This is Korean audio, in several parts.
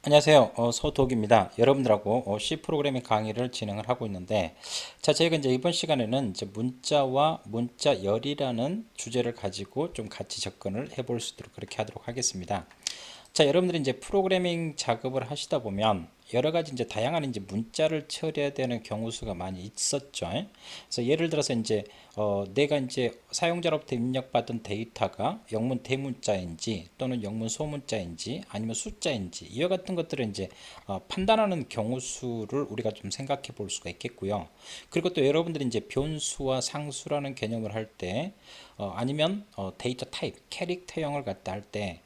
안녕하세요. 서독입니다. 여러분들하고 C 프로그래밍 강의를 진행을 하고 있는데, 자, 저희가 이제 이번 시간에는 이제 문자와 문자열이라는 주제를 가지고 좀 같이 접근을 해볼 수 있도록 그렇게 하도록 하겠습니다. 자, 여러분들이 이제 프로그래밍 작업을 하시다 보면 여러 가지 이제 다양한 이제 문자를 처리해야 되는 경우 수가 많이 있었죠. 그래서 예를 들어서 이제 내가 이제 사용자로부터 입력받은 데이터가 영문 대문자인지 또는 영문 소문자인지 아니면 숫자인지 이와 같은 것들을 이제 판단하는 경우 수를 우리가 좀 생각해 볼 수가 있겠고요. 그리고 또 여러분들이 이제 변수와 상수라는 개념을 할 때 아니면 데이터 타입, 캐릭터형을 갖다 할 때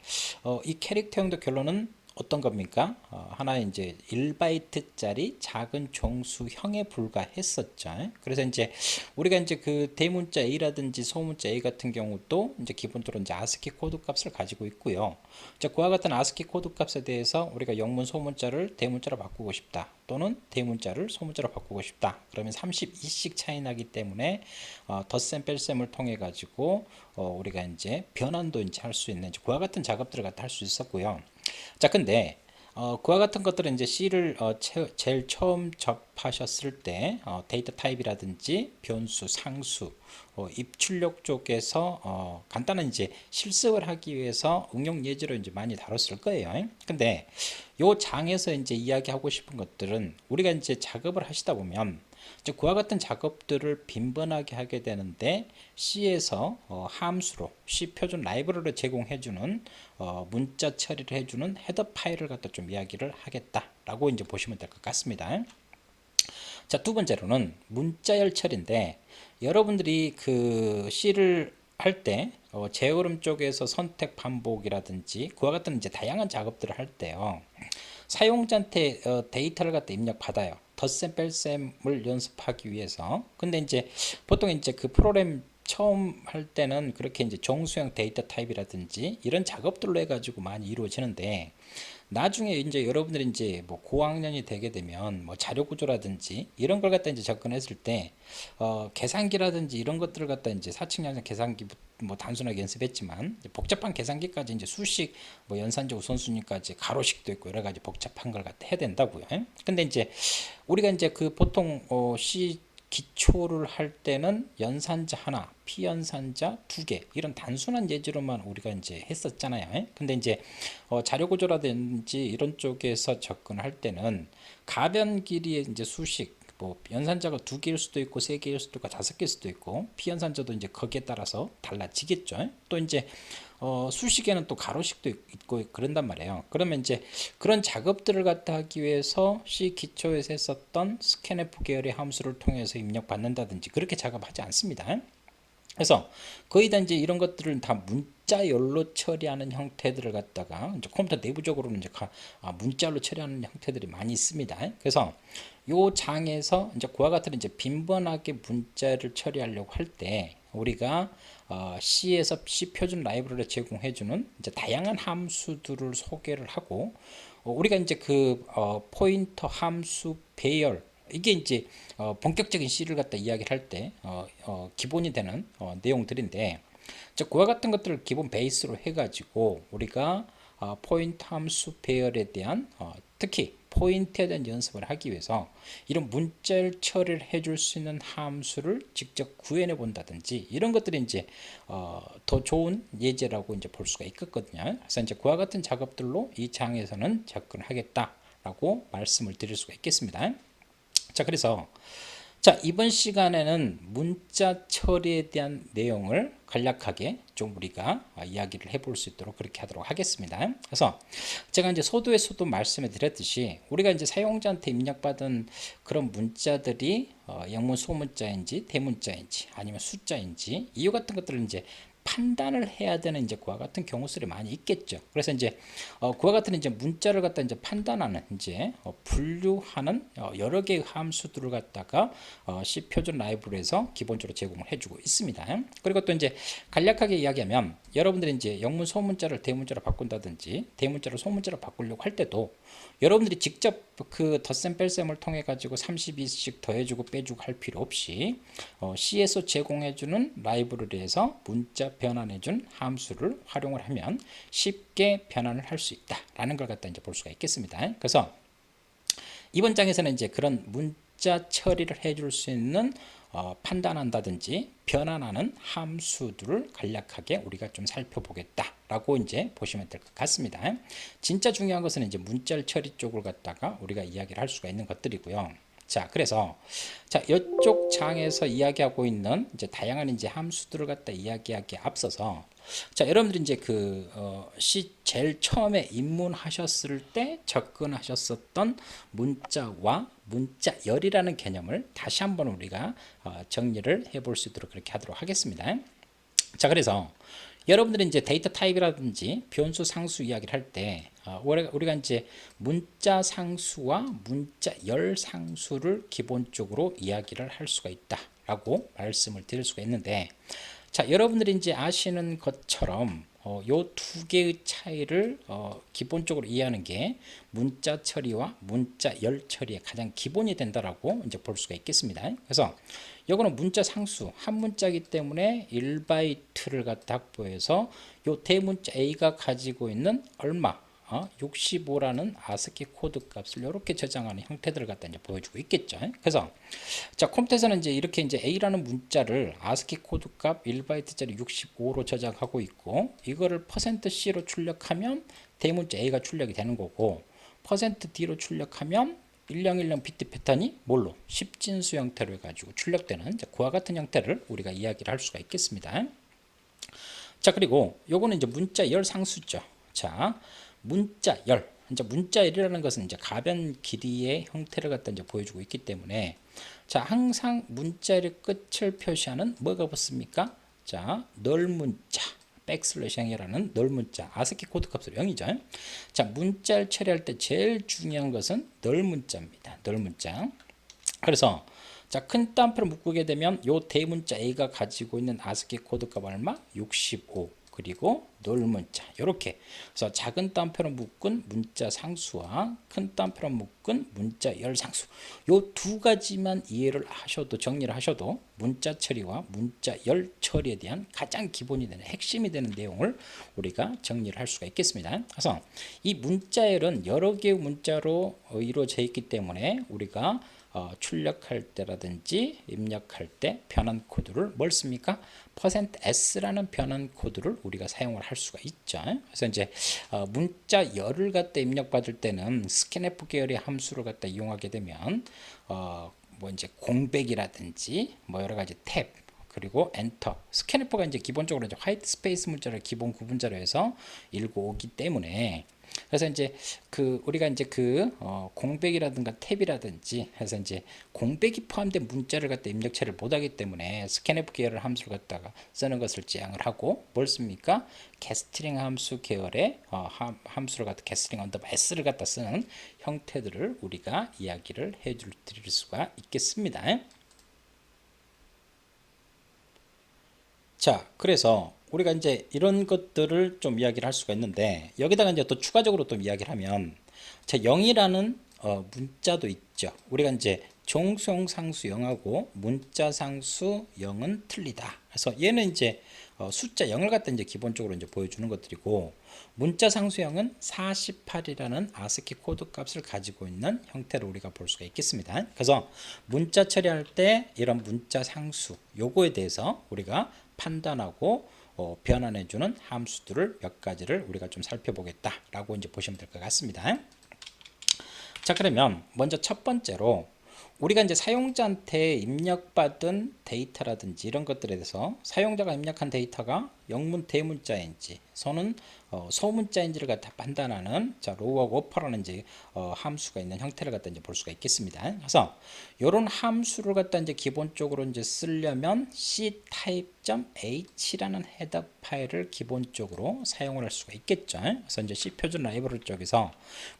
이 캐릭터형도 결론은 어떤 겁니까? 하나의 이제 1바이트짜리 작은 정수형에 불과했었죠. 그래서 이제 우리가 이제 그 대문자 A라든지 소문자 A 같은 경우도 이제 기본적으로 이제 아스키 코드 값을 가지고 있고요. 자, 그와 같은 아스키 코드 값에 대해서 우리가 영문 소문자를 대문자로 바꾸고 싶다. 또는 대문자를 소문자로 바꾸고 싶다. 그러면 32씩 차이 나기 때문에 덧셈 뺄셈을 통해 가지고 우리가 이제 변환도 이제 할 수 있는 이제 그와 같은 작업들을 갖다 할 수 있었고요. 자, 근데 그와 같은 것들은 이제 C를 제일 처음 접하셨을 때 데이터 타입이라든지 변수, 상수, 입출력 쪽에서 간단한 이제 실습을 하기 위해서 응용 예제로 이제 많이 다뤘을 거예요. 근데 요 장에서 이제 이야기하고 싶은 것들은 우리가 이제 작업을 하시다 보면 그와 같은 작업들을 빈번하게 하게 되는데 C에서 함수로 C 표준 라이브러리를 제공해주는 문자 처리를 해주는 헤더 파일을 갖다 좀 이야기를 하겠다라고 이제 보시면 될 것 같습니다. 자, 두 번째로는 문자열 처리인데 여러분들이 그 C를 할 때 제어름 쪽에서 선택 반복이라든지 그와 같은 이제 다양한 작업들을 할 때요. 사용자한테 데이터를 갖다 입력받아요. 덧셈 뺄셈을 연습하기 위해서. 근데 이제 보통 이제 그 프로그램 처음 할 때는 그렇게 이제 정수형 데이터 타입이라든지 이런 작업들로 해가지고 많이 이루어지는데 나중에 이제 여러분들이 이제 뭐 고학년이 되게 되면 뭐 자료 구조라든지 이런 걸 갖다 이제 접근했을 때 계산기라든지 이런 것들을 갖다 이제 사측량상 계산기 뭐 단순하게 연습했지만 복잡한 계산기까지 이제 수식 뭐 연산적 우선순위까지 가로식도 있고 여러 가지 복잡한 걸 갖다 해야 된다고요. 근데 이제 우리가 이제 그 보통 C 기초를 할 때는 연산자 하나, 피연산자 두 개, 이런 단순한 예제로만 우리가 이제 했었잖아요. 근데 이제 자료 구조라든지 이런 쪽에서 접근할 때는 가변 길이의 이제 수식, 뭐 연산자가 두 개일 수도 있고 세 개일 수도 있고 다섯 개일 수도 있고 피연산자도 이제 거기에 따라서 달라지겠죠. 또 이제 수식에는 또 가로식도 있고 그런단 말이에요. 그러면 이제 그런 작업들을 갖다 하기 위해서 C 기초에서 했었던 스캔F 계열의 함수를 통해서 입력받는다든지 그렇게 작업하지 않습니다. 그래서 거의 다 이제 이런 것들을 다 문자열로 처리하는 형태들을 갖다가 이제 컴퓨터 내부적으로는 이제 문자로 처리하는 형태들이 많이 있습니다. 그래서 요 장에서 이제 그와 같은 이제 빈번하게 문자를 처리하려고 할 때 우리가 C에서 C 표준 라이브러리를 제공해주는 이제 다양한 함수들을 소개를 하고 우리가 이제 그 포인터 함수 배열 이게 이제 본격적인 C를 갖다 이야기를 할 때 기본이 되는 내용들인데 그와 같은 것들을 기본 베이스로 해가지고 우리가 포인트 함수 배열에 대한 특히 포인트에 대한 연습을 하기 위해서 이런 문자를 처리를 해줄 수 있는 함수를 직접 구현해 본다든지 이런 것들이 이제 더 좋은 예제라고 이제 볼 수가 있거든요. 그래서 이제 그와 같은 작업들로 이 장에서는 접근하겠다라고 말씀을 드릴 수가 있겠습니다. 자, 그래서 자, 이번 시간에는 문자 처리에 대한 내용을 간략하게 좀 우리가 이야기를 해볼 수 있도록 그렇게 하도록 하겠습니다. 그래서 제가 이제 소도에서도 말씀해 드렸듯이 우리가 이제 사용자한테 입력받은 그런 문자들이 영문 소문자인지 대문자인지 아니면 숫자인지 이유 같은 것들을 이제 판단을 해야 되는 이제 그와 같은 경우들이 많이 있겠죠. 그래서 이제 그와 같은 이제 문자를 갖다 이제 판단하는 이제 분류하는 여러 개의 함수들을 갖다가 C 표준 라이브러리에서 기본적으로 제공을 해주고 있습니다. 그리고 또 이제 간략하게 이야기하면 여러분들이 이제 영문 소문자를 대문자로 바꾼다든지 대문자를 소문자로 바꾸려고 할 때도 여러분들이 직접 그 덧셈 뺄셈을 통해 가지고 32씩 더해주고 빼주고 할 필요 없이 C에서 제공해주는 라이브러리에서 문자 변환해준 함수를 활용을 하면 쉽게 변환을 할 수 있다라는 걸 갖다 이제 볼 수가 있겠습니다. 그래서 이번 장에서는 이제 그런 문자 처리를 해줄 수 있는 판단한다든지 변환하는 함수들을 간략하게 우리가 좀 살펴보겠다라고 이제 보시면 될 것 같습니다. 진짜 중요한 것은 이제 문자 처리 쪽을 갖다가 우리가 이야기를 할 수가 있는 것들이고요. 자, 그래서 자, 이쪽 장에서 이야기하고 있는 이제 다양한 이제 함수들을 갖다 이야기하기에 앞서서 자, 여러분들이 이제 제일 처음에 입문하셨을 때 접근하셨었던 문자와 문자열이라는 개념을 다시 한번 우리가 정리를 해볼 수 있도록 그렇게 하도록 하겠습니다. 자, 그래서 여러분들이 이제 데이터 타입이라든지 변수 상수 이야기를 할 때 우리가 이제 문자 상수와 문자열 상수를 기본적으로 이야기를 할 수가 있다라고 말씀을 드릴 수가 있는데, 자, 여러분들이 이제 아시는 것처럼 요 두 개의 차이를 기본적으로 이해하는 게 문자 처리와 문자열 처리의 가장 기본이 된다라고 이제 볼 수가 있겠습니다. 그래서 요거는 문자 상수 한 문자이기 때문에 1바이트를 갖다 확보해서 요 대문자 A가 가지고 있는 얼마 65라는 아스키 코드 값을 이렇게 저장하는 형태들을 갖다 이제 보여주고 있겠죠. 그래서 자, 컴퓨터에서는 이제 이렇게 이제 A라는 문자를 아스키 코드 값 1바이트짜리 65로 저장하고 있고, 이거를 %C로 출력하면 대문자 A가 출력이 되는 거고, %D로 출력하면 1010 비트 패턴이 뭘로? 10진수 형태로 해가지고 출력되는 그와 같은 형태를 우리가 이야기를 할 수가 있겠습니다. 자, 그리고 요거는 이제 문자열 상수죠. 자, 문자열. 이제 문자열이라는 것은 이제 가변 길이의 형태를 갖다 이제 보여주고 있기 때문에, 자, 항상 문자열의 끝을 표시하는 뭐가 붙습니까? 자, 널 문자. 백슬래시 0이라는 널 문자, 아스키 코드 값으로 0이죠. 자, 문자를 처리할 때 제일 중요한 것은 널 문자입니다. 널 문자. 그래서 자, 큰 따옴표를 묶게 되면 요 대문자 A가 가지고 있는 아스키 코드 값 얼마? 65. 그리고 널 문자 이렇게. 그래서 작은 따옴표로 묶은 문자 상수와 큰 따옴표로 묶은 문자 열 상수, 요 두 가지만 이해를 하셔도, 정리를 하셔도 문자 처리와 문자 열 처리에 대한 가장 기본이 되는, 핵심이 되는 내용을 우리가 정리를 할 수가 있겠습니다. 그래서 이 문자열은 여러 개의 문자로 이루어져 있기 때문에 우리가 출력할 때라든지 입력할 때 변환 코드를 뭘 씁니까? %s라는 변환 코드를 우리가 사용을 할 수가 있죠. 그래서 이제 문자 열을 갖다 입력받을 때는 스캔F 계열의 함수를 갖다 이용하게 되면 뭐 이제 공백이라든지 뭐 여러 가지 탭, 그리고 엔터. 스캔F가 이제 기본적으로 이제 화이트 스페이스 문자를 기본 구분자로 해서 읽고 오기 때문에, 그래서 이제 우리가 이제 공백이라든가 탭이라든지 해서 이제 공백이 포함된 문자를 갖다 입력체를 못하기 때문에 스캔F 계열의 함수를 갖다가 쓰는 것을 지향을 하고, 뭘 씁니까? 게스트링 함수 계열의 함수를 갖다 게스트링 언더바 s를 갖다 쓰는 형태들을 우리가 이야기를 드릴 수가 있겠습니다. 자, 그래서 우리가 이제 이런 것들을 좀 이야기를 할 수가 있는데, 여기다가 이제 또 추가적으로 또 이야기를 하면, 자, 0이라는 문자도 있죠. 우리가 이제 종수형 상수 0하고 문자 상수 0은 틀리다. 그래서 얘는 이제 숫자 0을 갖다 이제 기본적으로 이제 보여주는 것들이고, 문자 상수 0은 48이라는 아스키 코드 값을 가지고 있는 형태를 우리가 볼 수가 있겠습니다. 그래서 문자 처리할 때 이런 문자 상수 요거에 대해서 우리가 판단하고 변환해주는 함수들을 몇 가지를 우리가 좀 살펴보겠다라고 이제 보시면 될 것 같습니다. 자, 그러면 먼저 첫 번째로 우리가 이제 사용자한테 입력받은 데이터라든지 이런 것들에 대해서 사용자가 입력한 데이터가 영문 대문자인지 소는 소문자인지를 갖다 판단하는, 자, 로우하고 어퍼라는 이제 함수가 있는 형태를 갖다 이제 볼 수가 있겠습니다. 그래서 이런 함수를 갖다 이제 기본적으로 이제 쓰려면 ctype.h라는 헤더 파일을 기본적으로 사용을 할 수가 있겠죠. 그래서 이제 C 표준 라이브러리 쪽에서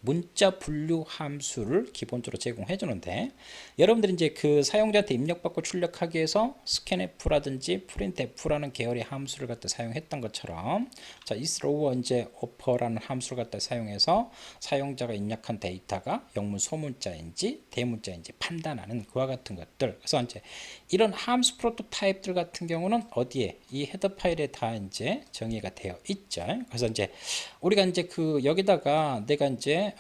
문자 분류 함수를 기본적으로 제공해 주는데, 여러분들이 이제 그 사용자한테 입력받고 출력하기 위해서 scanf라든지 printf라는 계열의 함수를 갖다 사용했던 것처럼 자, isRow 이제 offer라는 함수를 갖다 사용해서 사용자가 입력한 데이터가 영문 소문자인지 대문자인지 판단하는 그와 같은 것들. 그래서 이제 이런 함수 프로토타입들 같은 경우는 어디에 이 헤더 파일에 다 이제 정의가 되어 있죠. 그래서 이제 우리가 이제 그 여기다가 내가 이제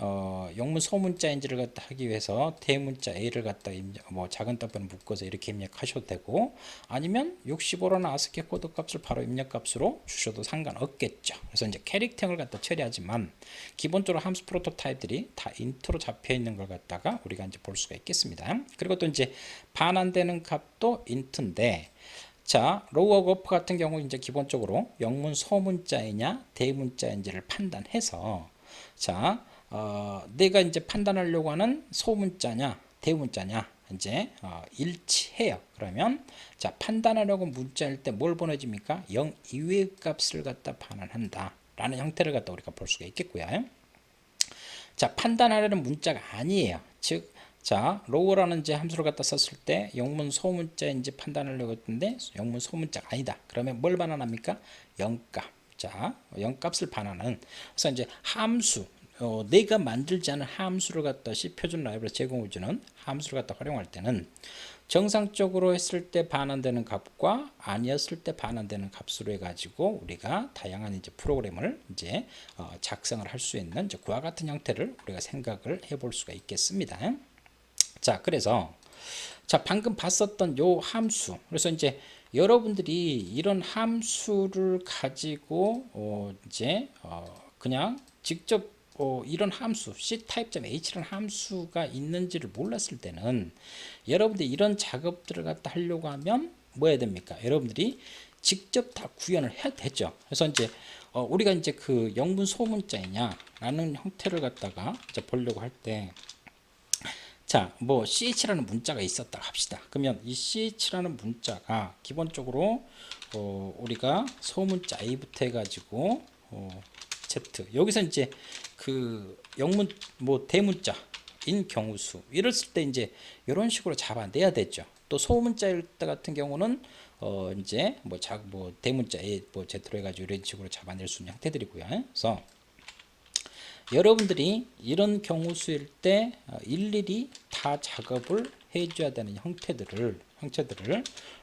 영문 소문자인지를 갖다 하기 위해서 대문자 A를 갖다 입력, 뭐 작은 따옴표를 묶어서 이렇게 입력하셔도 되고 아니면 65라는 아스키 코드 값을 바로 입력 값으로 주셔도 상관없겠죠. 그래서 이제 캐릭터를 갖다 처리하지만 기본적으로 함수 프로토타입들이 다 인트로 잡혀 있는 걸 갖다가 우리가 이제 볼 수가 있겠습니다. 그리고 또 이제 반환되는 값도 인트인데 자, 로우하고 어퍼 같은 경우 이제 기본적으로 영문 소문자이냐 대문자인지를 판단해서 자, 내가 이제 판단하려고 하는 소문자냐 대문자냐 이제 일치해요. 그러면 자, 판단하려고 문자일 때 뭘 보내줍니까? 0 이외의 값을 갖다 반환한다 라는 형태를 갖다 우리가 볼 수가 있겠고요. 자, 판단하려는 문자가 아니에요. 즉 자, 로우라는 이제 함수를 갖다 썼을 때 영문 소문자인지 판단하려고 했는데 영문 소문자가 아니다. 그러면 뭘 반환합니까? 0값. 자, 0값을 반환하는. 그래서 이제 함수, 내가 만들지 않은 함수를 갖다 C 표준 라이브러리 제공해주는 함수를 갖다 활용할 때는 정상적으로 했을 때 반환되는 값과 아니었을 때 반환되는 값으로 해가지고 우리가 다양한 이제 프로그램을 이제 작성을 할 수 있는 이제 그와 같은 형태를 우리가 생각을 해볼 수가 있겠습니다. 자, 그래서 자, 방금 봤었던 요 함수. 그래서 이제 여러분들이 이런 함수를 가지고 이제 그냥 직접 이런 함수 ctype.h라는 함수가 있는지를 몰랐을 때는 여러분들이 이런 작업들을 갖다 하려고 하면 뭐 해야 됩니까? 여러분들이 직접 다 구현을 해야 되죠. 그래서 이제 우리가 이제 그 영문 소문자이냐라는 형태를 갖다가 이제 보려고 할 때 자, 뭐 ch라는 문자가 있었다 합시다. 그러면 이 ch라는 문자가 기본적으로 우리가 소문자 a부터 해가지고 z 여기서 이제 그 영문 뭐 대문자인 경우수 이랬을 때 이제 이런 식으로 잡아내야 되죠. 또 소문자일 때 같은 경우는 이제 뭐 대문자 a 뭐 z로 해가지고 이런 식으로 잡아낼 수 있는 형태들이고요. 그래서 여러분들이 이런 경우수일 때 일일이 다 작업을 해줘야 되는 형태들을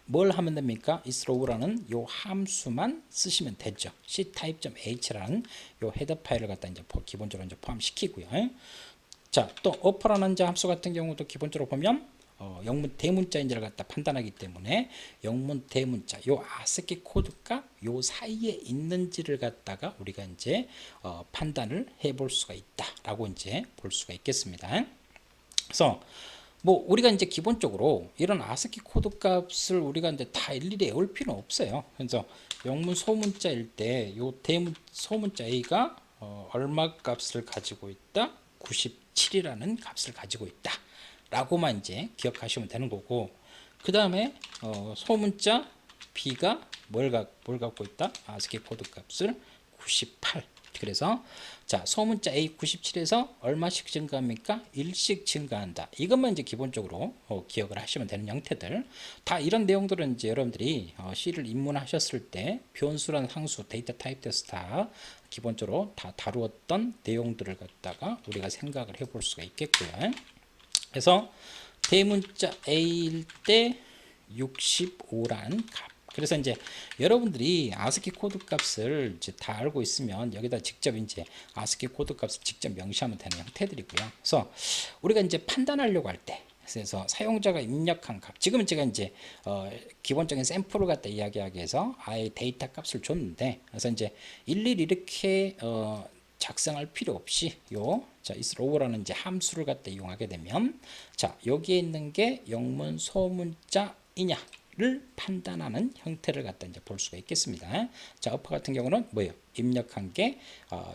뭘 하면 됩니까? isRow라는 요 함수만 쓰시면 되죠. ctype.h라는 요 헤더 파일을 갖다 이제 기본적으로 이제 포함시키고요. 자, 또 offer라는 함수 같은 경우도 기본적으로 보면 영문 대문자인지를 갖다 판단하기 때문에 영문 대문자 요 아스키 코드가 요 사이에 있는지를 갖다가 우리가 이제 판단을 해볼 수가 있다라고 이제 볼 수가 있겠습니다. 그래서 뭐 우리가 이제 기본적으로 이런 아스키 코드 값을 우리가 이제 다 일일이 외울 필요는 없어요. 그래서 영문 소문자일 때 요 대문 소문자 A가 얼마 값을 가지고 있다? 97이라는 값을 가지고 있다. 라고만 이제 기억하시면 되는 거고, 그 다음에 소문자 B가 뭘 갖고 있다? 아스키 코드 값을 98. 그래서 자, 소문자 A 97에서 얼마씩 증가합니까? 1씩 증가한다. 이것만 이제 기본적으로 기억을 하시면 되는 형태들. 다 이런 내용들은 이제 여러분들이 C를 입문하셨을 때 변수라는 상수, 데이터 타입 테스트 다 기본적으로 다 다루었던 내용들을 갖다가 우리가 생각을 해볼 수가 있겠고요. 그래서 대문자 A일 때 65라는 값. 그래서 이제 여러분들이 아스키 코드 값을 이제 다 알고 있으면 여기다 직접 이제 아스키 코드 값을 직접 명시하면 되는 형태들이고요. 그래서 우리가 이제 판단하려고 할 때, 그래서 사용자가 입력한 값. 지금은 제가 이제 기본적인 샘플을 갖다 이야기하기 위해서 아예 데이터 값을 줬는데, 그래서 이제 일일이 이렇게 작성할 필요 없이 자, isRow라는 이제 함수를 갖다 이용하게 되면 자, 여기에 있는 게 영문 소문자이냐를 판단하는 형태를 갖다 이제 볼 수가 있겠습니다. 자, 어퍼 같은 경우는 뭐예요? 입력한 게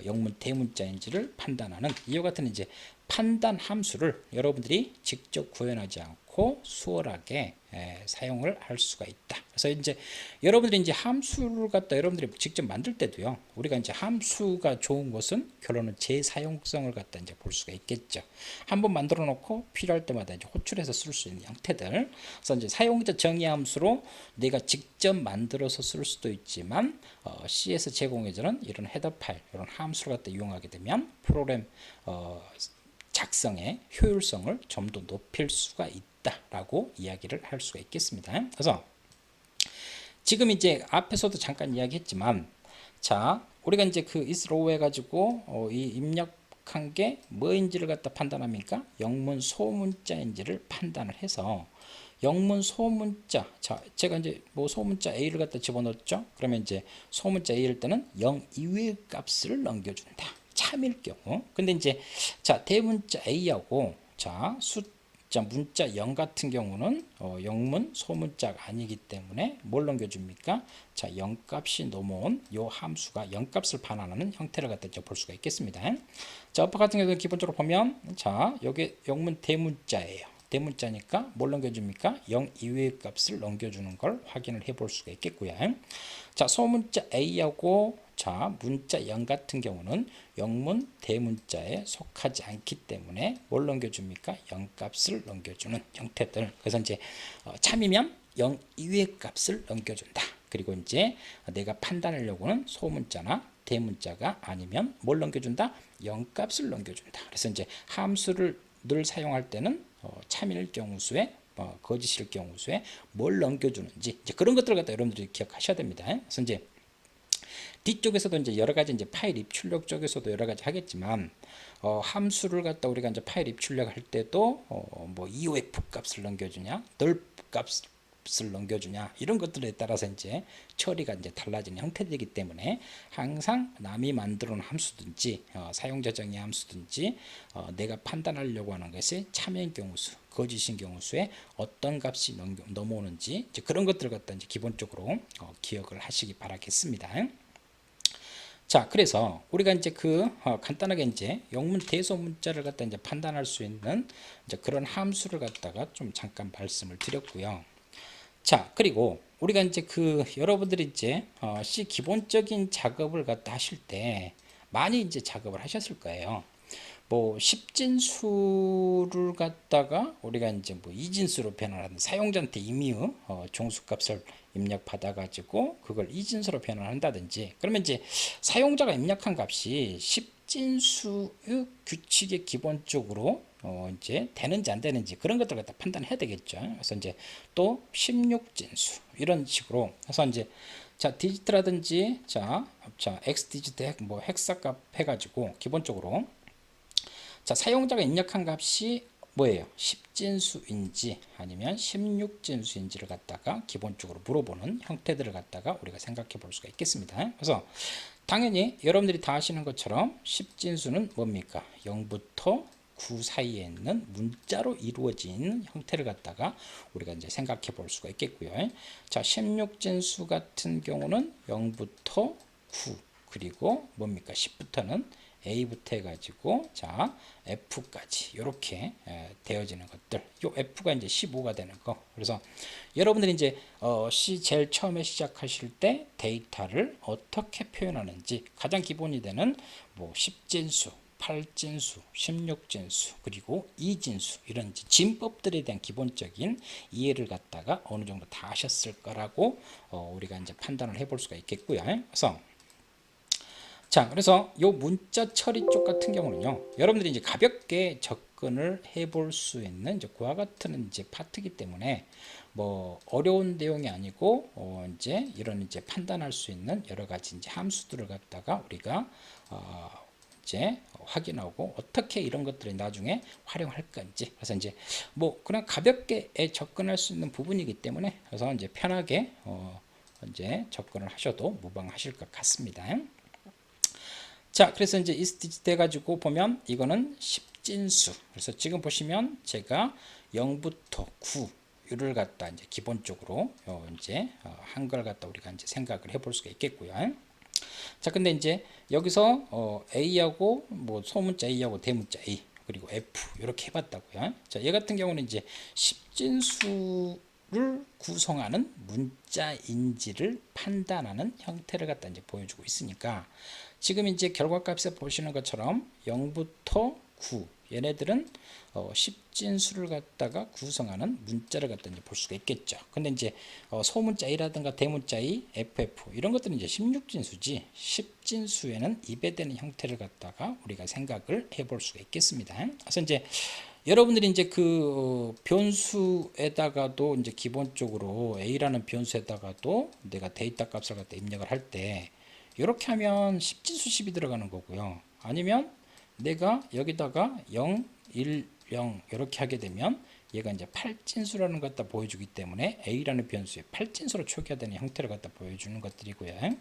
영문 대문자인지를 판단하는 이와 같은 이제 판단 함수를 여러분들이 직접 구현하지 않고 수월하게 사용을 할 수가 있다. 그래서 이제 여러분들이 이제 함수를 갖다 여러분들이 직접 만들 때도요. 우리가 이제 함수가 좋은 것은 결론은 재사용성을 갖다 이제 볼 수가 있겠죠. 한번 만들어 놓고 필요할 때마다 이제 호출해서 쓸 수 있는 형태들. 그래서 이제 사용자 정의 함수로 내가 직접 만들어서 쓸 수도 있지만 CS 제공해주는 이런 헤더 파일, 이런 함수를 갖다 이용하게 되면 프로그램 작성의 효율성을 좀 더 높일 수가 있다라고 이야기를 할 수가 있겠습니다. 그래서 지금 이제 앞에서도 잠깐 이야기했지만, 자, 우리가 이제 그 isRow 해가지고 이 입력한 게 뭐인지를 갖다 판단합니까? 영문 소문자인지를 판단을 해서 영문 소문자, 자, 제가 이제 뭐 소문자 A를 갖다 집어넣었죠. 그러면 이제 소문자 A일 때는 0 이외의 값을 넘겨준다. 참일 경우. 근데 이제 자, 대문자 A하고 자, 숫자 문자 0 같은 경우는 영문 소문자가 아니기 때문에 뭘 넘겨줍니까? 자, 0 값이 넘어온 요 함수가 0 값을 반환하는 형태를 갖다 볼 수가 있겠습니다. 자, 어퍼 같은 경우는 기본적으로 보면 자, 여기 영문 대문자예요. 대문자니까 뭘 넘겨줍니까? 0 이외의 값을 넘겨주는 걸 확인을 해 볼 수가 있겠고요. 자, 소문자 A하고 자, 문자 0 같은 경우는 영문 대문자에 속하지 않기 때문에 뭘 넘겨줍니까? 0 값을 넘겨주는 형태들. 그래서 이제 참이면 0 이외의 값을 넘겨준다. 그리고 이제 내가 판단하려고는 소문자나 대문자가 아니면 뭘 넘겨준다? 0 값을 넘겨준다. 그래서 이제 함수를 늘 사용할 때는 참일 경우수에 거짓일 경우수에 뭘 넘겨주는지 이제 그런 것들을 갖다 여러분들이 기억하셔야 됩니다. 그래서 이제 뒤쪽에서도 이제 여러 가지 이제 파일 입출력 쪽에서도 여러 가지 하겠지만 함수를 갖다 우리가 이제 파일 입출력 할 때도 뭐 EOF 값을 넘겨주냐, 널 값을 넘겨주냐 이런 것들에 따라서 이제 처리가 이제 달라지는 형태들이기 때문에 항상 남이 만들어 놓은 함수든지 사용자 정의 함수든지 내가 판단하려고 하는 것이 참여인 경우수, 거짓인 경우수에 어떤 값이 넘어오는지 이제 그런 것들을 갖다 이제 기본적으로 기억을 하시기 바라겠습니다. 자, 그래서 우리가 이제 간단하게 이제 영문 대소문자를 갖다 이제 판단할 수 있는 이제 그런 함수를 갖다가 좀 잠깐 말씀을 드렸고요. 자, 그리고 우리가 이제 여러분들이 이제 C 기본적인 작업을 갖다 하실 때 많이 이제 작업을 하셨을 거예요. 뭐 10진수를 갖다가 우리가 이제 뭐 2진수로 변환하는 사용자한테 임의의 종수값을 입력받아 가지고 그걸 2진수로 변환한다든지 그러면 이제 사용자가 입력한 값이 10진수의 규칙에 기본적으로 이제 되는지 안 되는지 그런 것들 갖다 판단해야 되겠죠. 그래서 이제 또 16진수 이런 식으로 해서 이제 자, 디지트라든지 자 X 디지트 뭐 헥사값 해가지고 기본적으로 자, 사용자가 입력한 값이 뭐예요? 10진수인지 아니면 16진수인지를 갖다가 기본적으로 물어보는 형태들을 갖다가 우리가 생각해 볼 수가 있겠습니다. 그래서 당연히 여러분들이 다 아시는 것처럼 10진수는 뭡니까? 0부터 9 사이에 있는 문자로 이루어진 형태를 갖다가 우리가 이제 생각해 볼 수가 있겠고요. 자, 16진수 같은 경우는 0부터 9 그리고 뭡니까? 10부터는 A부터 해가지고 자 F까지 이렇게 되어지는 것들. 요 F가 이제 15가 되는 거. 그래서 여러분들이 이제 C 제일 처음에 시작하실 때 데이터를 어떻게 표현하는지 가장 기본이 되는 뭐 10진수, 8진수, 16진수, 그리고 2진수 이런 진법들에 대한 기본적인 이해를 갖다가 어느 정도 다 하셨을 거라고 우리가 이제 판단을 해볼 수가 있겠고요. 그래서 자, 그래서 요 문자 처리 쪽 같은 경우는요, 여러분들이 이제 가볍게 접근을 해볼 수 있는 이제 그와 같은 이제 파트이기 때문에 뭐 어려운 내용이 아니고 이제 이런 이제 판단할 수 있는 여러 가지 이제 함수들을 갖다가 우리가 이제 확인하고 어떻게 이런 것들을 나중에 활용할 건지 그래서 이제 뭐 그냥 가볍게 접근할 수 있는 부분이기 때문에 그래서 이제 편하게 이제 접근을 하셔도 무방하실 것 같습니다. 자, 그래서 이제 이스티지 해가지고 보면 이거는 10진수. 그래서 지금 보시면 제가 0부터 9를 갖다 이제 기본적으로 이제 한 걸 갖다 우리가 이제 생각을 해볼 수가 있겠고요. 자, 근데 이제 여기서 A하고 뭐 소문자 A하고 대문자 A 그리고 F 이렇게 해봤다고요. 자, 얘 같은 경우는 이제 10진수 구성하는 문자인지를 판단하는 형태를 갖다 이제 보여주고 있으니까 지금 이제 결과값에 보시는 것처럼 0부터 9 얘네들은 10진수를 갖다가 구성하는 문자를 갖다 이제 볼 수가 있겠죠. 근데 이제 소문자 1라든가 대문자 2, FF 이런 것들은 이제 16진수지 10진수에는 입에되는 형태를 갖다가 우리가 생각을 해볼 수가 있겠습니다. 그래서 이제 여러분들이 이제 그 변수에다가도 이제 기본적으로 A라는 변수에다가도 내가 데이터 값을 갖다 입력을 할 때 이렇게 하면 10진수 10이 들어가는 거고요. 아니면 내가 여기다가 0, 1, 0 이렇게 하게 되면 얘가 이제 8진수라는 것 갖다 보여주기 때문에 A라는 변수에 8진수로 초기화되는 형태를 갖다 보여주는 것들이고요.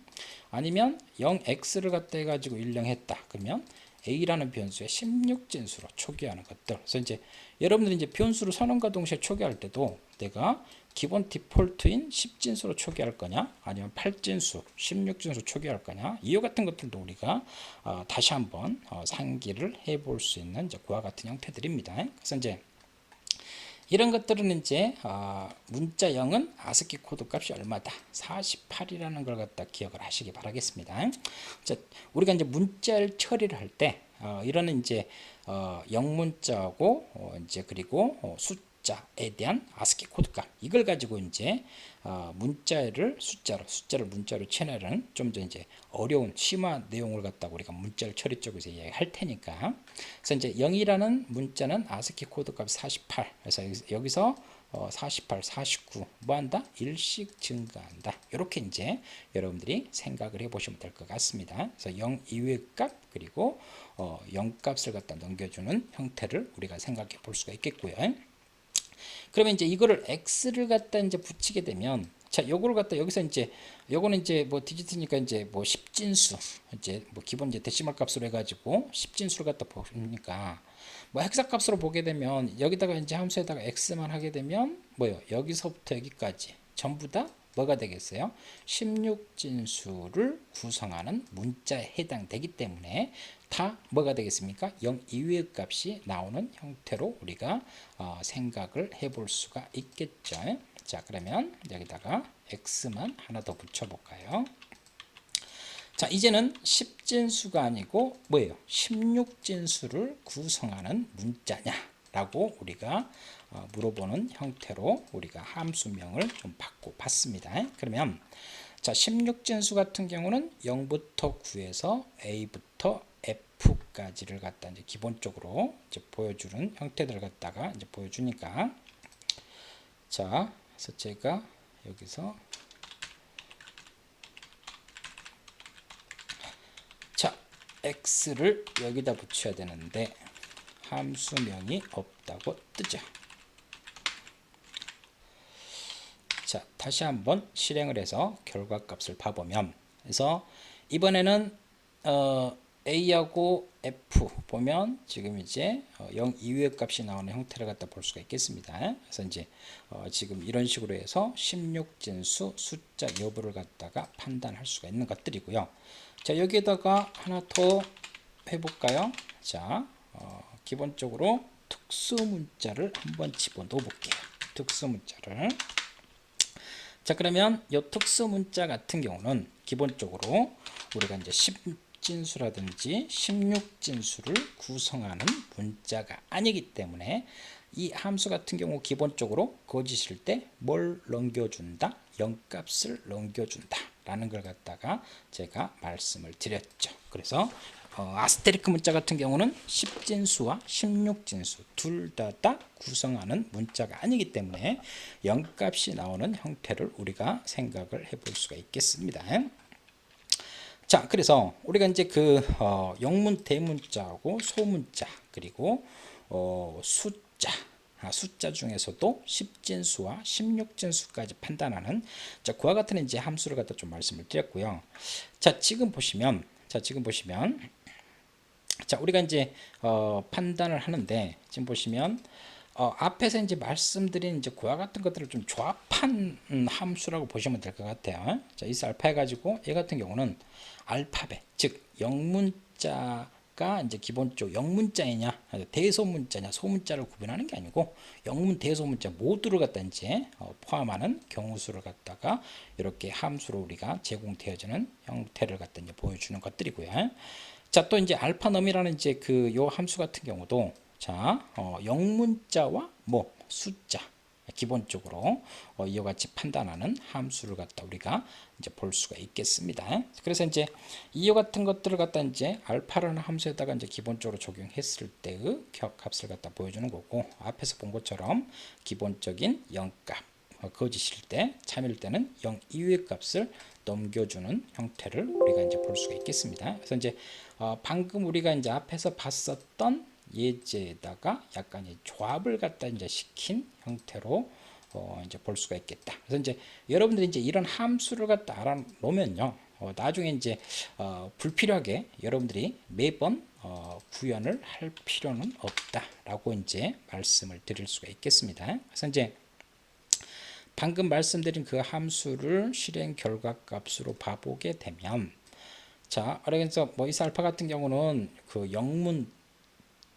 아니면 0x를 갖다 해가지고 1, 0 했다. 그러면 A라는 변수에 16진수로 초기화하는 것들. 그래서 이제 여러분들이 이제 변수를 선언과 동시에 초기화할 때도 내가 기본 디폴트인 10진수로 초기화할 거냐, 아니면 8진수, 16진수 초기화할 거냐, 이와 같은 것들도 우리가 다시 한번 상기를 해볼 수 있는 이제 그와 같은 형태들입니다. 그래서 이제 이런 것들은 이제 문자 0은 아스키 코드 값이 얼마다 48이라는 걸 갖다 기억을 하시기 바라겠습니다. 자, 우리가 이제 문자를 처리를 할 때 이런 이제 영문자하고 이제 그리고 숫자에 대한 아스키 코드 값 이걸 가지고 이제 문자를 숫자를 문자로 처리하는 좀 더 이제 어려운 심화 내용을 갖다가 우리가 문자를 처리 쪽에서 이야기할 테니까. 그래서 이제 0이라는 문자는 아스키 코드 값 48. 그래서 여기서 48, 49 뭐한다? 일씩 증가한다. 이렇게 이제 여러분들이 생각을 해보시면 될 것 같습니다. 그래서 0 이외의 값 그리고 0 값을 갖다 넘겨주는 형태를 우리가 생각해 볼 수가 있겠고요. 그러면 이제 이거를 x를 갖다 이제 붙이게 되면 자, 요거를 갖다 여기서 이제 요거는 이제 뭐 디지트니까 이제 뭐 10진수 이제 뭐 기본 이제 데시멀 값으로 해가지고 10진수를 갖다 보니까 뭐 헥사 값으로 보게 되면 여기다가 이제 함수에다가 x만 하게 되면 뭐요? 여기서부터 여기까지 전부 다 뭐가 되겠어요? 16진수를 구성하는 문자에 해당되기 때문에 다 뭐가 되겠습니까? 0 이외의 값이 나오는 형태로 우리가 생각을 해볼 수가 있겠죠. 자, 그러면 여기다가 x만 하나 더 붙여볼까요? 자, 이제는 10진수가 아니고 뭐예요? 16진수를 구성하는 문자냐? 라고 우리가 물어보는 형태로 우리가 함수명을 좀 바꿔 봤습니다. 그러면 자, 16진수 같은 경우는 0부터 9에서 A부터 F까지를 갖다 이제 기본적으로 이제 보여주는 형태들을 갖다가 이제 보여주니까 자, 그래서 제가 여기서 자, x를 여기다 붙여야 되는데 함수명이 없다고 뜨죠. 자, 다시 한번 실행을 해서 결과값을 봐보면 그래서 이번에는 A하고 F 보면 지금 이제 0 이외의 값이 나오는 형태를 갖다 볼 수가 있겠습니다. 그래서 이제 지금 이런 식으로 해서 16진수 숫자 여부를 갖다가 판단할 수가 있는 것들이고요. 자, 여기에다가 하나 더 해볼까요? 자, 기본적으로 특수 문자를 한번 집어넣어 볼게요. 특수 문자를. 자, 그러면 이 특수 문자 같은 경우는 기본적으로 우리가 이제 10진수라든지 16진수를 구성하는 문자가 아니기 때문에 이 함수 같은 경우 기본적으로 거짓일 때 뭘 넘겨준다? 0값을 넘겨준다 라는 걸 갖다가 제가 말씀을 드렸죠. 그래서 아스테리크 문자 같은 경우는 10진수와 16진수 둘 다 구성하는 문자가 아니기 때문에 0값이 나오는 형태를 우리가 생각을 해볼 수가 있겠습니다. 자, 그래서 우리가 이제 그 영문 대문자하고 소문자 그리고 숫자 중에서도 10진수와 16진수까지 판단하는 자, 그와 같은 이제 함수를 갖다 좀 말씀을 드렸고요. 자, 지금 보시면 자, 우리가 이제 판단을 하는데 지금 보시면 앞에서 이제 말씀드린 이제 그와 같은 것들을 좀 조합한 함수라고 보시면 될 것 같아요. 자, 이스 알파 해가지고 얘 같은 경우는 알파벳 즉 영문자 아까 이제 기본적으로 영문자이냐 대소문자냐 소문자를 구분하는 게 아니고 영문 대소문자 모두를 갖다 이제 포함하는 경우수를 갖다가 이렇게 함수로 우리가 제공되어지는 형태를 갖다 이제 보여주는 것들이고요. 자, 또 이제 알파넘이라는 이제 그 요 함수 같은 경우도 자, 영문자와 뭐 숫자 기본적으로 이와 같이 판단하는 함수를 갖다 우리가 이제 볼 수가 있겠습니다. 그래서 이제 이와 같은 것들을 갖다 이제 알파라는 함수에다가 이제 기본적으로 적용했을 때의 값을 갖다 보여주는 거고, 앞에서 본 것처럼 기본적인 0값 거짓일 때, 참일 때는 0 이외의 값을 넘겨주는 형태를 우리가 이제 볼 수가 있겠습니다. 그래서 이제 방금 우리가 이제 앞에서 봤었던 예제에다가 약간의 조합을 갖다 이제 시킨 형태로 이제 볼 수가 있겠다. 그래서 이제 여러분들이 이제 이런 함수를 갖다 알아놓으면요, 나중에 이제 불필요하게 여러분들이 매번 구현을 할 필요는 없다라고 이제 말씀을 드릴 수가 있겠습니다. 그래서 이제 방금 말씀드린 그 함수를 실행 결과값으로 봐보게 되면, 자, 그래서 뭐 이사 알파 같은 경우는 그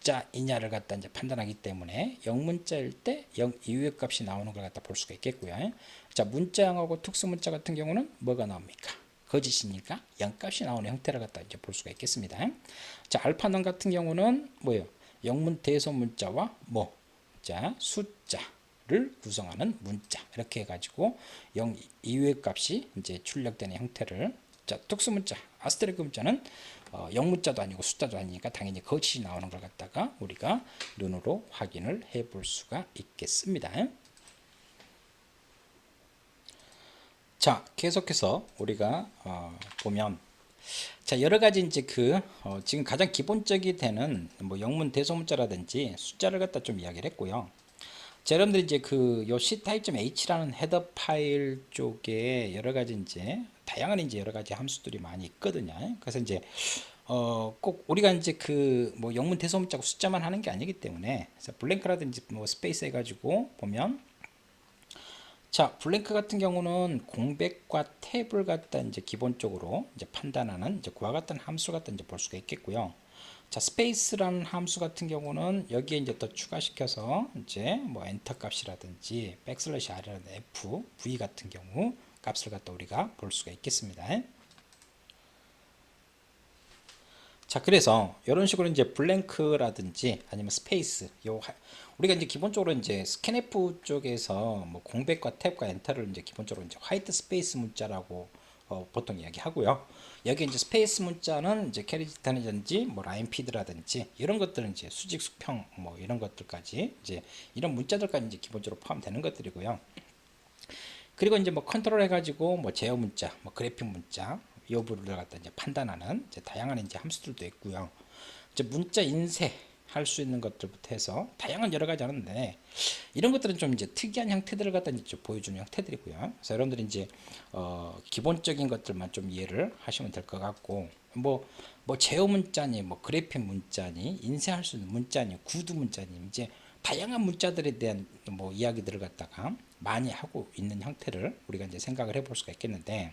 영문자이냐를 갖다 이제 판단하기 때문에 영문자일 때 0 이외의 값이 나오는 걸 갖다 볼 수가 있겠고요. 자, 문자형하고 특수문자 같은 경우는 뭐가 나옵니까? 거짓이니까 0 값이 나오는 형태를 갖다 이제 볼 수가 있겠습니다. 자, 알파넘 같은 경우는 뭐예요? 영문 대소문자와 뭐, 자, 숫자 를 구성하는 문자, 이렇게 해가지고 0 이외의 값이 이제 출력되는 형태를, 자, 특수문자 아스테리크 문자는 영문자도 아니고 숫자도 아니니까 당연히 거짓이 나오는 걸 갖다가 우리가 눈으로 확인을 해 볼 수가 있겠습니다. 자, 계속해서 우리가 보면, 자, 여러 가지 이제 그 지금 가장 기본적이 되는 뭐 영문 대소문자라든지 숫자를 갖다 좀 이야기를 했고요. 자, 여러분들 이제 그 요 ctype-h라는 헤더 파일 쪽에 여러 가지 이제 다양한 이제 여러 가지 함수들이 많이 있거든요. 그래서 이제 꼭 우리가 이제 그 뭐 영문 대소문자고 숫자만 하는 게 아니기 때문에, 그래서 블랭크라든지 뭐 스페이스 해가지고 보면, 자, 블랭크 같은 경우는 공백과 탭을 갖다 이제 기본적으로 이제 판단하는 이제 그와 같은 함수 갖다 이제 볼 수가 있겠고요. 자, 스페이스라는 함수 같은 경우는 여기에 이제 또 추가시켜서 이제 뭐 엔터 값이라든지 백슬래시 r이라든 f, v 같은 경우 값을 갖다 우리가 볼 수가 있겠습니다. 자, 그래서 이런 식으로 이제 블랭크라든지 아니면 스페이스, 우리가 이제 기본적으로 이제 스캔F 쪽에서 뭐 공백과 탭과 엔터를 이제 기본적으로 이제 화이트 스페이스 문자라고 보통 이야기하고요. 여기 이제 스페이스 문자는 이제 캐리지탄이든지 뭐 라인 피드라든지 이런 것들은 이제 수직 수평 뭐 이런 것들까지 이제 이런 문자들까지 이제 기본적으로 포함되는 것들이고요. 그리고 이제 뭐 컨트롤 해가지고 뭐 제어 문자, 뭐 그래픽 문자 이 부분을 갖다 이제 판단하는 이제 다양한 이제 함수들도 있고요. 이제 문자 인쇄 할 수 있는 것들부터 해서 다양한 여러 가지 하는데, 이런 것들은 좀 이제 특이한 형태들을 갖다 이제 보여주는 형태들이고요. 그래서 여러분들이 이제 기본적인 것들만 좀 이해를 하시면 될 것 같고, 뭐 제어 문자니 뭐 그래픽 문자니 인쇄할 수 있는 문자니 구두 문자니 이제 다양한 문자들에 대한 뭐 이야기들을 갖다가 많이 하고 있는 형태를 우리가 이제 생각을 해볼 수가 있겠는데,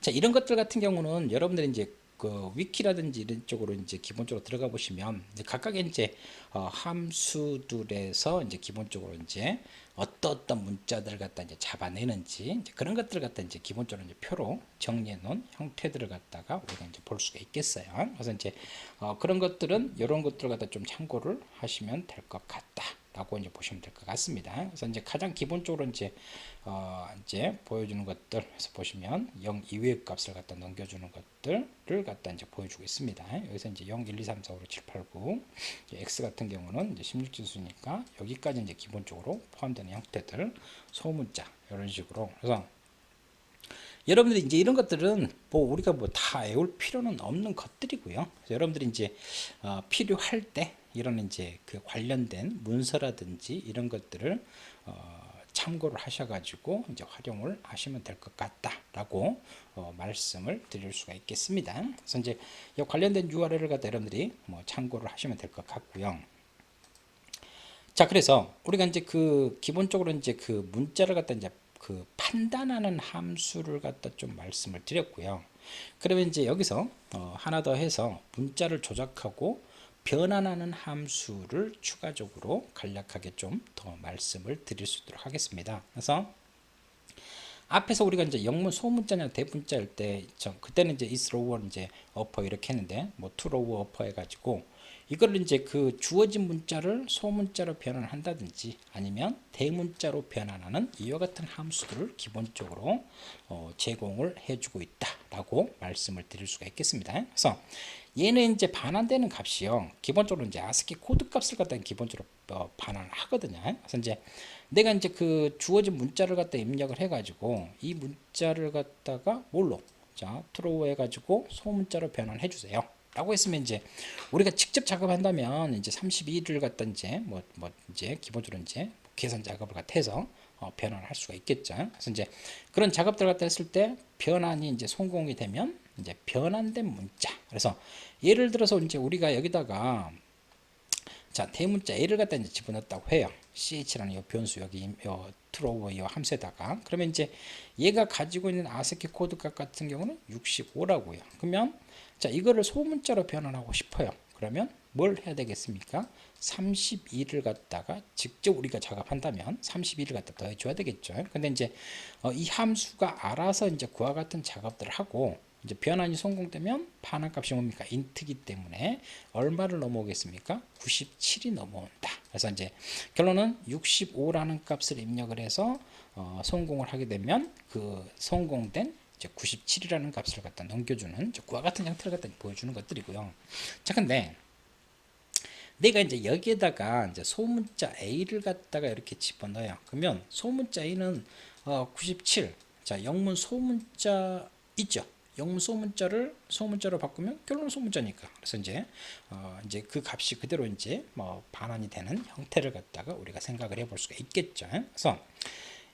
자, 이런 것들 같은 경우는 여러분들이 이제 그 위키라든지 이런 쪽으로 이제 기본적으로 들어가 보시면 이제 각각의 이제 함수들에서 이제 기본적으로 이제 어떤 문자들을 갖다 이제 잡아내는지 이제 그런 것들을 갖다 이제 기본적으로 이제 표로 정리해 놓은 형태들을 갖다가 우리가 이제 볼 수가 있겠어요. 그래서 이제 그런 것들은 이런 것들을 갖다 좀 참고를 하시면 될 것 같다라고 이제 보시면 될 것 같습니다. 그래서 이제 가장 기본적으로 이제 보여주는 것들, 그래서 보시면 0 이외의 값을 갖다 넘겨주는 것들을 갖다 이제 보여주고 있습니다. 여기서 이제 0, 1, 2, 3, 4, 5, 6, 7, 8, 9, x 같은 경우는 이제 16지수니까 여기까지 이제 기본적으로 포함되는 형태들, 소문자 이런 식으로. 그래서 여러분들이 이제 이런 것들은 뭐 우리가 뭐 다 외울 필요는 없는 것들이고요. 여러분들이 이제 필요할 때 이런 이제 그 관련된 문서라든지 이런 것들을 참고를 하셔가지고 이제 활용을 하시면 될 것 같다라고 말씀을 드릴 수가 있겠습니다. 그래서 이제 이 관련된 URL을 갖다 여러분들이 뭐 참고를 하시면 될 것 같고요. 자, 그래서 우리가 이제 그 기본적으로 이제 그 문자를 갖다 이제 그 판단하는 함수를 갖다 좀 말씀을 드렸고요. 그러면 이제 여기서 하나 더 해서 문자를 조작하고 변환하는 함수를 추가적으로 간략하게 좀 더 말씀을 드릴 수 있도록 하겠습니다. 그래서 앞에서 우리가 이제 영문 소문자냐 대문자일 때 그때는 이제 is lower 이제 upper 이렇게 했는데 뭐 to lower upper 해가지고 이걸 이제 그 주어진 문자를 소문자로 변환한다든지 아니면 대문자로 변환하는 이와 같은 함수들을 기본적으로 제공을 해주고 있다라고 말씀을 드릴 수가 있겠습니다. 그래서 얘는 이제 반환되는 값이요. 기본적으로 이제 아스키 코드 값을 갖다 기본적으로 반환을 하거든요. 그래서 이제 내가 이제 그 주어진 문자를 갖다 입력을 해가지고 이 문자를 갖다가 뭘로 자 트로우 해가지고 소문자로 변환해 주세요. 라고 했으면 이제 우리가 직접 작업한다면 이제 32를 갖다 이제 뭐 이제 기본적으로 이제 계산 작업을 갖다 해서 변환을 할 수가 있겠죠. 그래서 이제 그런 작업들 갖다 했을 때 변환이 이제 성공이 되면 이제 변환된 문자. 그래서 예를 들어서 이제 우리가 여기다가 자 대문자 a를 갖다 이제 집어넣었다고 해요. ch라는 이 변수 여기 트로우 이 함수에다가 그러면 이제 얘가 가지고 있는 아스키 코드 값 같은 경우는 65라고요. 그러면 자 이거를 소문자로 변환하고 싶어요. 그러면 뭘 해야 되겠습니까? 32를 갖다가 직접 우리가 작업한다면 32를 갖다 더해 줘야 되겠죠. 근데 이제 이 함수가 알아서 이제 그와 같은 작업들을 하고 이제 변환이 성공되면 반환값이 뭡니까? 인트기 때문에 얼마를 넘어오겠습니까? 97이 넘어온다. 그래서 이제 결론은 65라는 값을 입력을 해서 성공을 하게 되면 그 성공된 97이라는 값을 갖다 넘겨주는 그와 같은 형태를 갖다 보여주는 것들이고요. 자, 근데 내가 이제 여기에다가 이제 소문자 A를 갖다가 이렇게 집어넣어요. 그러면 소문자 A는 97. 자, 영문 소문자 있죠. 영문 소문자로 바꾸면 결론은 소문자니까. 그래서 이제 그 값이 그대로 이제 뭐 반환이 되는 형태를 갖다가 우리가 생각을 해볼 수가 있겠죠. 그래서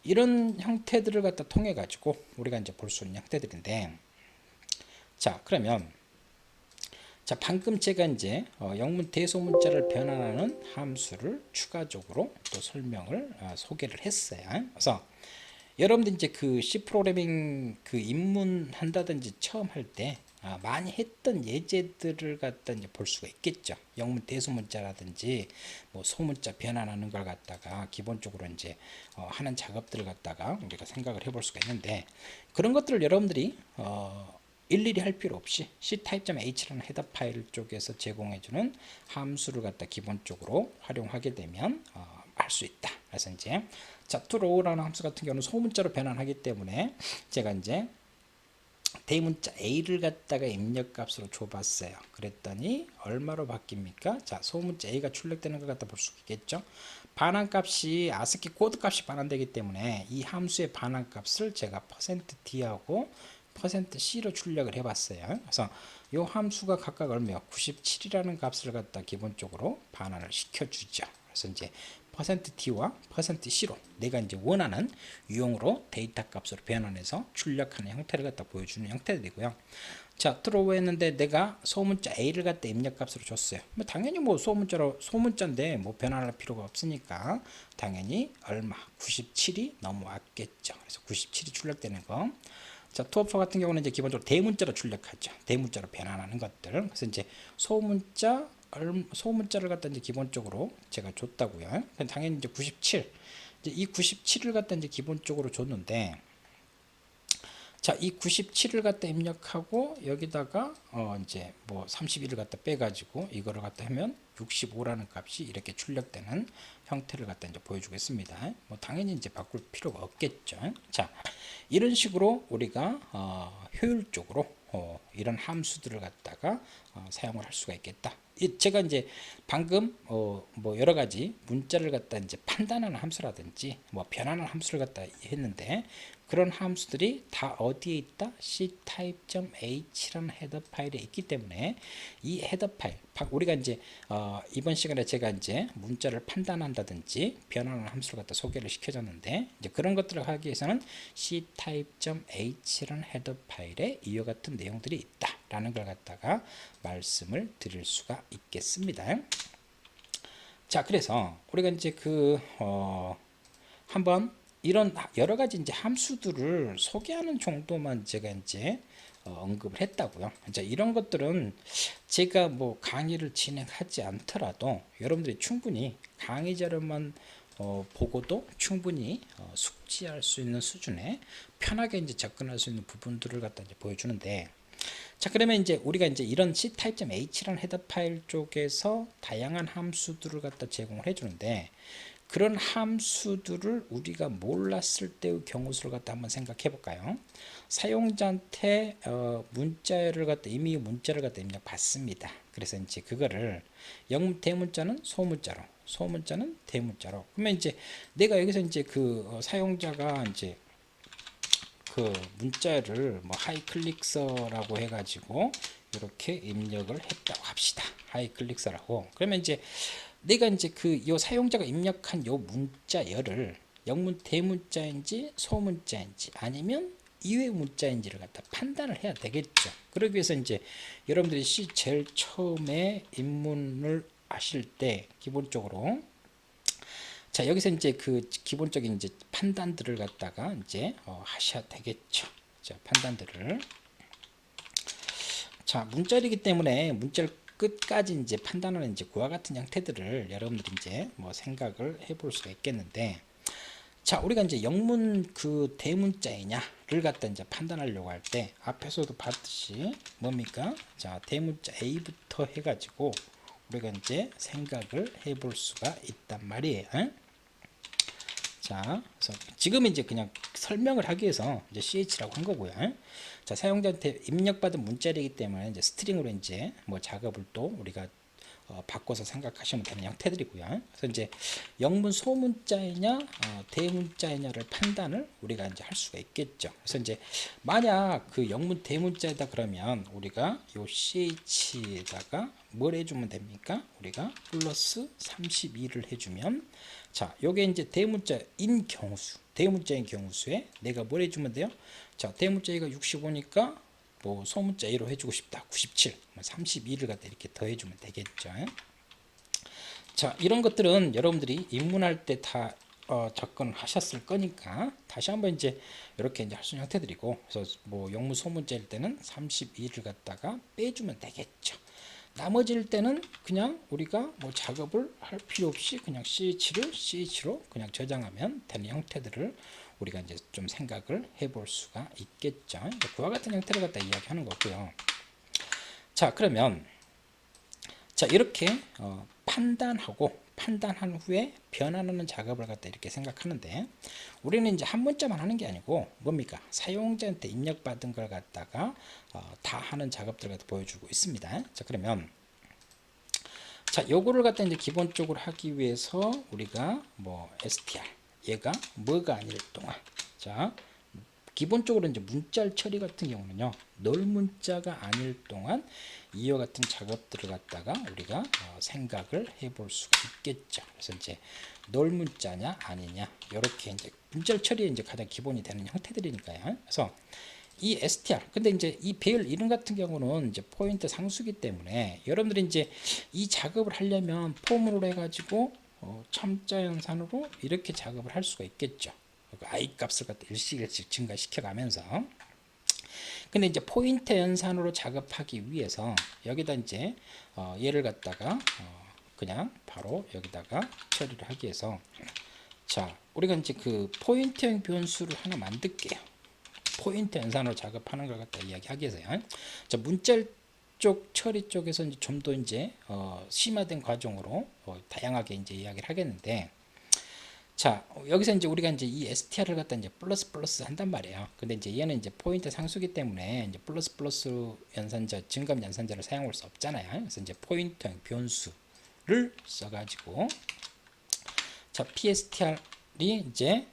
이런 형태들을 갖다 통해 가지고 우리가 이제 볼 수 있는 형태들인데, 자 그러면 자 방금 제가 이제 영문 대소문자를 변환하는 함수를 추가적으로 또 설명을 소개를 했어요. 그래서 여러분들 이제 그 C 프로그래밍 그 입문한다든지 처음 할 때 많이 했던 예제들을 갖다 이제 볼 수가 있겠죠. 영문 대소문자라든지 뭐 소문자 변환하는 걸 갖다가 기본적으로 이제 하는 작업들을 갖다가 우리가 생각을 해볼 수가 있는데 그런 것들을 여러분들이 일일이 할 필요 없이 ctype.h라는 헤더 파일 쪽에서 제공해주는 함수를 갖다 기본적으로 활용하게 되면 할 수 있다. 그래서 이제 자, toRow라는 함수 같은 경우는 소문자로 변환하기 때문에 제가 이제 대문자 a를 갖다가 입력값으로 줘봤어요. 그랬더니 얼마로 바뀝니까? 자, 소문자 a가 출력되는 것 갖다 볼 수 있겠죠. 반환값이 아스키 코드 값이 반환되기 때문에 이 함수의 반환값을 제가 %d하고 %c로 출력을 해봤어요. 그래서 이 함수가 각각 얼마요? 97이라는 값을 갖다 기본적으로 반환을 시켜주죠. 그래서 이제 %t와 %c로 내가 이제 원하는 유형으로 데이터 값으로 변환해서 출력하는 형태를 갖다 보여주는 형태들이고요. 자, 트로우 했는데 내가 소문자 a를 갖다 입력값으로 줬어요. 뭐 당연히 뭐 소문자인데 뭐 변환할 필요가 없으니까 당연히 얼마 97이 넘어왔겠죠. 그래서 97이 출력되는 거. 자, 투어퍼 같은 경우는 이제 기본적으로 대문자로 출력하죠. 대문자로 변환하는 것들. 그래서 이제 소문자를 갖다 이제 기본적으로 제가 줬다고요. 당연히 이제 97. 이제 이 97을 갖다 이제 기본적으로 줬는데, 자, 이 97을 갖다 입력하고 여기다가 이제 뭐 31을 갖다 빼가지고 이거를 갖다 하면 65라는 값이 이렇게 출력되는 형태를 갖다 이제 보여주겠습니다. 뭐 당연히 이제 바꿀 필요가 없겠죠. 자, 이런 식으로 우리가 효율적으로 이런 함수들을 갖다가 사용을 할 수가 있겠다. 제가 이제 방금 뭐 여러 가지 문자를 갖다 이제 판단하는 함수라든지 뭐 변하는 함수를 갖다 했는데 그런 함수들이 다 어디에 있다? ctype.h라는 헤더 파일에 있기 때문에 이 헤더 파일 우리가 이제 이번 시간에 제가 이제 문자를 판단한다든지 변하는 함수를 갖다 소개를 시켜줬는데 이제 그런 것들을 하기 위해서는 ctype.h라는 헤더 파일에 이와 같은 내용들이 있다라는 걸 갖다가 말씀을 드릴 수가 있겠습니다. 자, 그래서 우리가 이제 한번 이런 여러 가지 이제 함수들을 소개하는 정도만 제가 이제 언급을 했다고요. 이제 이런 것들은 제가 뭐 강의를 진행하지 않더라도 여러분들이 충분히 강의 자료만 보고도 충분히 숙지할 수 있는 수준에 편하게 이제 접근할 수 있는 부분들을 갖다 이제 보여주는데, 자 그러면 이제 우리가 이제 이런 ctype.h라는 헤더 파일 쪽에서 다양한 함수들을 갖다 제공을 해주는데, 그런 함수들을 우리가 몰랐을 때의 경우 수를 갖다 한번 생각해 볼까요? 사용자한테 문자를 갖다 이미 문자를 갖다 입력 받습니다. 그래서 이제 그거를 대문자는 소문자로, 소문자는 대문자로. 그러면 이제 내가 여기서 이제 그 사용자가 이제 그 문자를 뭐 하이클릭서라고 해가지고 이렇게 입력을 했다고 합시다. 하이클릭서라고. 그러면 이제 내가 이제 요 사용자가 입력한 요 문자열을 영문 대문자인지 소문자인지 아니면 이외 문자인지를 갖다 판단을 해야 되겠죠. 그러기 위해서 이제 여러분들이 제일 처음에 입문을 하실 때 기본적으로, 자 여기서 이제 그 기본적인 이제 판단들을 갖다가 이제 하셔야 되겠죠. 자 판단들을, 자 문자이기 때문에 문자를 끝까지 이제 판단하는 이제 그와 같은 형태들을 여러분들이 이제 뭐 생각을 해볼 수가 있겠는데, 자 우리가 이제 영문 그 대문자이냐를 갖다 이제 판단하려고 할 때 앞에서도 봤듯이 뭡니까? 자 대문자 A부터 해가지고 우리가 이제 생각을 해볼 수가 있단 말이에요. 자, 그래서 지금 이제 그냥 설명을 하기 위해서 이제 ch라고 한 거고요. 자, 사용자한테 입력받은 문자이기 때문에 이제 스트링으로 이제 뭐 작업을 또 우리가 바꿔서 생각하시면 되는 형태들이고요. 그래서 이제 영문 소문자이냐 대문자이냐를 판단을 우리가 이제 할 수가 있겠죠. 그래서 이제 만약 그 영문 대문자이다 그러면 우리가 요 ch에다가 뭘 해주면 됩니까? 우리가 플러스 32를 해주면, 자 요게 이제 대문자인 경우수, 대문자인 경우수에 내가 뭘 해주면 돼요? 자 대문자 A가 65니까 뭐 소문자 A로 해주고 싶다 97, 32를 갖다 이렇게 더해주면 되겠죠. 자 이런 것들은 여러분들이 입문할 때 다 접근하셨을 거니까 다시 한번 이제 이렇게 이제 할 수 있는 형태들이고, 그래서 뭐 영문 소문자일 때는 32를 갖다가 빼주면 되겠죠. 나머지일 때는 그냥 우리가 뭐 작업을 할 필요 없이 그냥 CH를 CH로 그냥 저장하면 되는 형태들을 우리가 이제 좀 생각을 해볼 수가 있겠죠. 그와 같은 형태를 갖다 이야기하는 거고요. 자 그러면 자 이렇게 판단한 후에 변환하는 작업을 갖다 이렇게 생각하는데, 우리는 이제 한 문자만 하는 게 아니고 뭡니까? 사용자한테 입력받은 걸 갖다가 다 하는 작업들을 갖다 보여주고 있습니다. 자 그러면 자 요거를 갖다 이제 기본적으로 하기 위해서 우리가 뭐 str 얘가 뭐가 아닐 동안, 자 기본적으로 이제 문자 처리 같은 경우는요 널 문자가 아닐 동안 이와 같은 작업들을 갖다가 우리가 생각을 해볼 수가 있겠죠. 그래서 이제 널 문자냐 아니냐 이렇게 이제 문자 처리의 이제 가장 기본이 되는 형태들이니까요. 그래서 이 str, 근데 이제 이 배열 이름 같은 경우는 이제 포인트 상수기 때문에 여러분들이 이제 이 작업을 하려면 폼으로 해가지고 첨자 연산으로 이렇게 작업을 할 수가 있겠죠. i 값을 갖다 일시일씩 증가시켜 가면서. 근데 이제 포인트 연산으로 작업하기 위해서 여기다 이제 얘를 갖다가 그냥 바로 여기다가 처리를 하기 위해서, 자 우리가 이제 그 포인트형 변수를 하나 만들게요. 포인트 연산으로 작업하는 걸 갖다 이야기하기 위해서요. 자 문자 쪽 처리 쪽에서 이제 좀 더 이제 심화된 과정으로 다양하게 이제 이야기를 하겠는데, 자 여기서 이제 우리가 이제 이 str을 갖다 이제 플러스 한단 말이에요. 근데 이제 얘는 이제 포인트 상수기 때문에 이제 플러스 연산자 증감 연산자를 사용할 수 없잖아요. 그래서 이제 포인트형 변수를 써가지고 자 pstr이 이제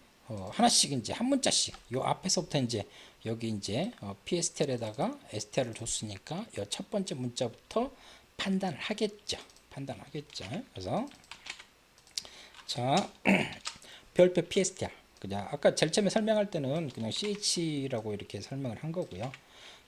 하나씩 이제 한 문자씩 요 앞에서부터 이제 여기 이제 pstr에다가 str을 줬으니까 요 첫 번째 문자부터 판단을 하겠죠. 그래서 자 별표 pstr, 그냥 아까 제일 처음에 설명할 때는 그냥 ch라고 이렇게 설명을 한 거고요.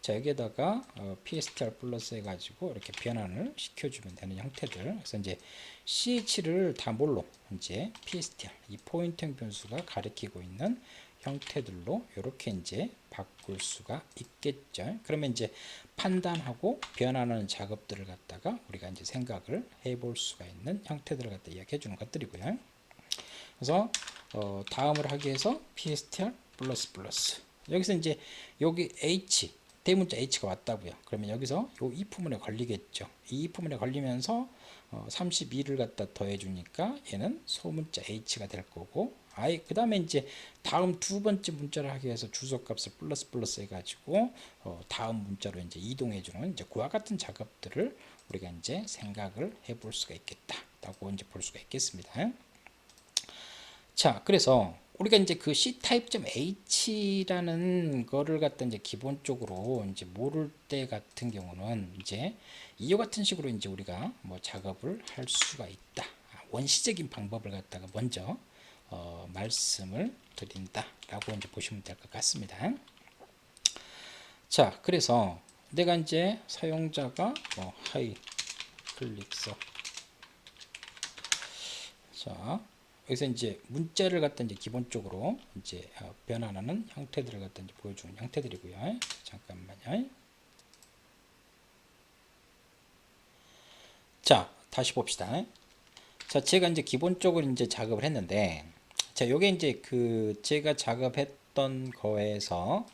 자 여기에다가 pstr 플러스 해가지고 이렇게 변환을 시켜주면 되는 형태들. 그래서 이제 ch를 다 뭘로 이제 pstr 이 포인트형 변수가 가리키고 있는 형태들로 이렇게 이제 바꿀 수가 있겠죠. 그러면 이제 판단하고 변환하는 작업들을 갖다가 우리가 이제 생각을 해볼 수가 있는 형태들을 갖다 이야기해 주는 것들이고요. 그래서 다음을 하기 위해서 PSTR 플러스 플러스 여기서 이제 여기 H 대문자 H가 왔다고요. 그러면 여기서 요 if문에 걸리겠죠. 이 if문에 걸리면서 32를 갖다 더해 주니까 얘는 소문자 H가 될 거고 그 다음에 이제 다음 두 번째 문자를 하기 위해서 주소값을 플러스 플러스 해가지고 다음 문자로 이제 이동해 주는 이제 그와 같은 작업들을 우리가 이제 생각을 해볼 수가 있겠다라고 이제 볼 수가 있겠습니다. 자, 그래서 우리가 이제 그 C타입.H라는 거를 갖다 이제 기본적으로 이제 모를 때 같은 경우는 이제 이와 같은 식으로 이제 우리가 뭐 작업을 할 수가 있다. 원시적인 방법을 갖다가 먼저 말씀을 드린다라고 이제 보시면 될 것 같습니다. 자, 그래서 내가 이제 사용자가 하이 클릭서 자. 여기서 이제 문자를 갖다 이제 기본적으로 이제 변환하는 형태들을 갖다 이제 보여주는 형태들이고요. 잠깐만요. 자, 다시 봅시다. 자, 제가 이제 기본적으로 이제 작업을 했는데, 자, 요게 이제 그 제가 작업했던 거에서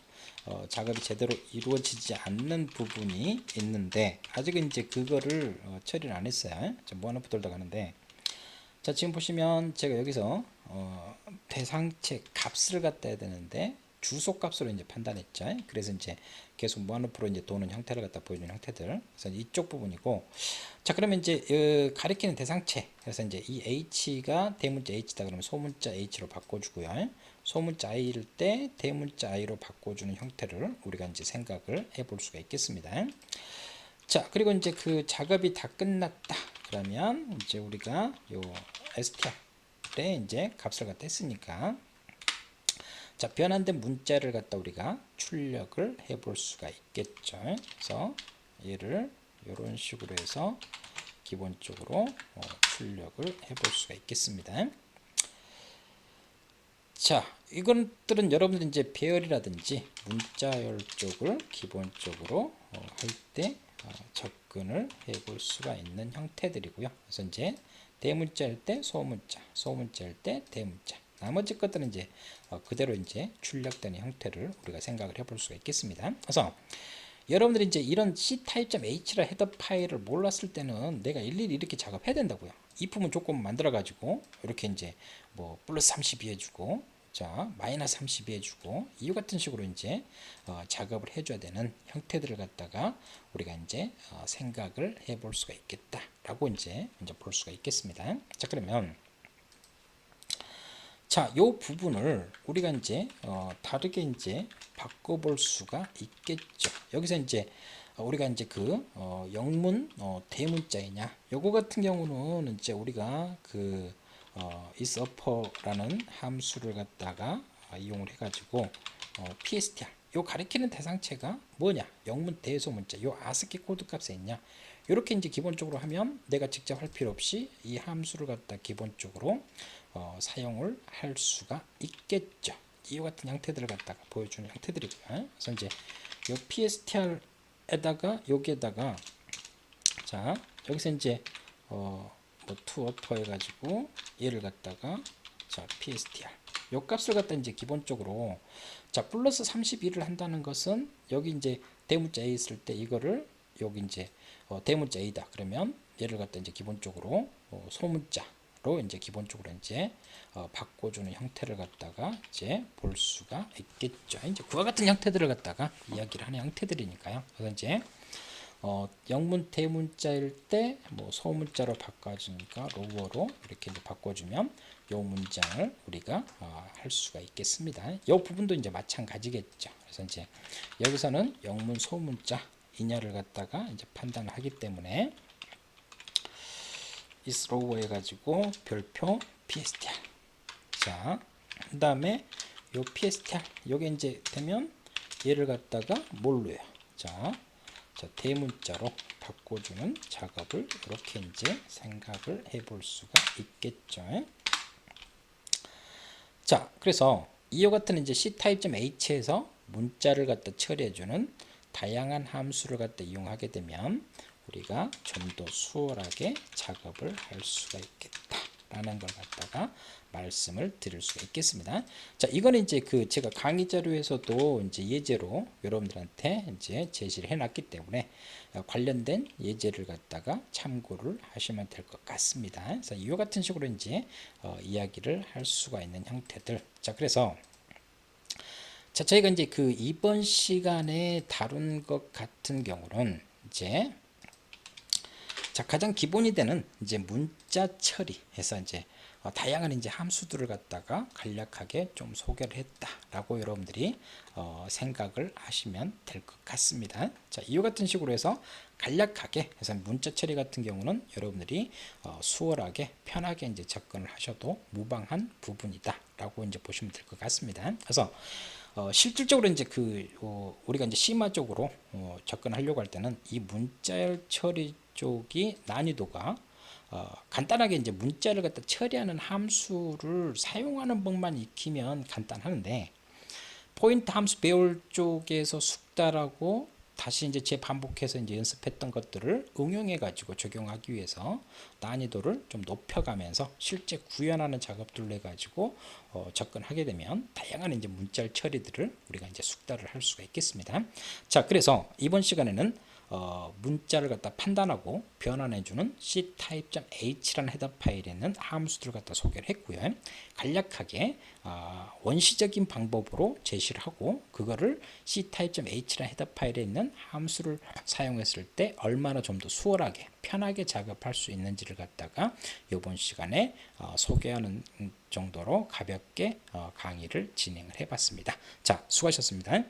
작업이 제대로 이루어지지 않는 부분이 있는데, 아직은 이제 그거를 처리를 안 했어요. 모아놓고 돌다 가는데. 자, 지금 보시면 제가 여기서 대상체 값을 갖다 해야 되는데 주소 값으로 이제 판단했죠. 그래서 이제 계속 무한루프로 이제 도는 형태를 갖다 보여주는 형태들. 그래서 이쪽 부분이고, 자, 그러면 이제 가리키는 대상체. 그래서 이제 이 H가 대문자 H다 그러면 소문자 H로 바꿔주고요. 소문자 I일 때 대문자 I로 바꿔주는 형태를 우리가 이제 생각을 해볼 수가 있겠습니다. 자, 그리고 이제 그 작업이 다 끝났다. 그러면 이제 우리가 요 str에 이제 값을 갖다 했으니까 자, 변환된 문자를 갖다 우리가 출력을 해볼 수가 있겠죠. 그래서 얘를 이런 식으로 해서 기본적으로 출력을 해볼 수가 있겠습니다. 자, 이것들은 여러분들 이제 배열이라든지 문자열 쪽을 기본적으로 할 때 접근을 해볼 수가 있는 형태들이고요. 그래서 이제 대문자일 때 소문자, 소문자일 때 대문자. 나머지 것들은 이제 그대로 이제 출력되는 형태를 우리가 생각을 해볼 수가 있겠습니다. 그래서 여러분들이 이제 이런 C타입.H라 헤더 파일을 몰랐을 때는 내가 일일이 이렇게 작업해야 된다고요. if문 조건 만들어 가지고 이렇게 이제 뭐 플러스 32 해주고 자 마이너스 32 해주고 이 같은 식으로 이제 작업을 해줘야 되는 형태들을 갖다가 우리가 이제 생각을 해볼 수가 있겠다라고 이제 볼 수가 있겠습니다. 자, 그러면 자, 요 부분을 우리가 이제 다르게 이제 바꿔볼 수가 있겠죠. 여기서 이제 우리가 이제 그 영문 대문자이냐 요거 같은 경우는 이제 우리가 그 isUpper라는 함수를 갖다가 이용을 해가지고 PSTR 요 가리키는 대상체가 뭐냐 영문 대소문자 요 아스키 코드 값에 있냐 이렇게 이제 기본적으로 하면 내가 직접 할 필요 없이 이 함수를 갖다 기본적으로 사용을 할 수가 있겠죠. 이와 같은 형태들을 갖다가 보여주는 형태들이고요. 그래서 이제 요 PSTR에다가 여기에다가 자 여기서 이제 뭐 투어퍼 해가지고 얘를 갖다가 자 PSTR 요 값을 갖다 이제 기본적으로 자 플러스 31을 한다는 것은 여기 이제 대문자 A 있을 때 이거를 여기 이제 대문자 A다 그러면 얘를 갖다 이제 기본적으로 소문자로 이제 기본적으로 이제 바꿔주는 형태를 갖다가 이제 볼 수가 있겠죠. 이제 그와 같은 형태들을 갖다가 이야기를 하는 형태들이니까요. 그래서 이제 영문 대문자일 때 뭐 소문자로 바꿔주니까 로어로 이렇게 이제 바꿔주면 요 문장을 우리가 할 수가 있겠습니다. 요 부분도 이제 마찬가지겠죠. 그래서 이제 여기서는 영문 소문자 이냐를 갖다가 이제 판단을 하기 때문에 is lower 해가지고 별표 PSTR 자 그 다음에 요 PSTR 요게 이제 되면 얘를 갖다가 뭘로요? 자 대문자로 바꿔주는 작업을 이렇게 이제 생각을 해볼 수가 있겠죠. 자, 그래서 이와 같은 이제 C타입.h에서 문자를 갖다 처리해주는 다양한 함수를 갖다 이용하게 되면 우리가 좀 더 수월하게 작업을 할 수가 있겠다라는 걸 갖다가 말씀을 드릴 수가 있겠습니다. 자, 이거는 이제 그 제가 강의 자료에서도 이제 예제로 여러분들한테 이제 제시를 해놨기 때문에 관련된 예제를 갖다가 참고를 하시면 될 것 같습니다. 그래서 이와 같은 식으로 이제 이야기를 할 수가 있는 형태들. 자, 그래서 자, 저희가 이제 그 이번 시간에 다룬 것 같은 경우는 이제 자, 가장 기본이 되는 이제 문자 처리해서 이제 다양한 이제 함수들을 갖다가 간략하게 좀 소개를 했다라고 여러분들이 생각을 하시면 될 것 같습니다. 자, 이와 같은 식으로 해서 간략하게 해서 문자 처리 같은 경우는 여러분들이 수월하게 편하게 이제 접근을 하셔도 무방한 부분이다라고 이제 보시면 될 것 같습니다. 그래서 실질적으로 이제 우리가 이제 심화 쪽으로 접근하려고 할 때는 이 문자열 처리 쪽이 난이도가 간단하게 이제 문자를 갖다 처리하는 함수를 사용하는 법만 익히면 간단하는데 포인트 함수 배울 쪽에서 숙달하고 다시 이제 재반복해서 이제 연습했던 것들을 응용해 가지고 적용하기 위해서 난이도를 좀 높여가면서 실제 구현하는 작업들을 해 가지고 접근하게 되면 다양한 이제 문자 처리들을 우리가 이제 숙달을 할 수가 있겠습니다. 자, 그래서 이번 시간에는 문자를 갖다 판단하고 변환해주는 C타입.h라는 헤더 파일에 있는 함수들을 갖다 소개를 했고요. 간략하게 원시적인 방법으로 제시를 하고 그거를 C타입.h라는 헤더 파일에 있는 함수를 사용했을 때 얼마나 좀 더 수월하게 편하게 작업할 수 있는지를 갖다가 이번 시간에 소개하는 정도로 가볍게 강의를 진행을 해봤습니다. 자, 수고하셨습니다.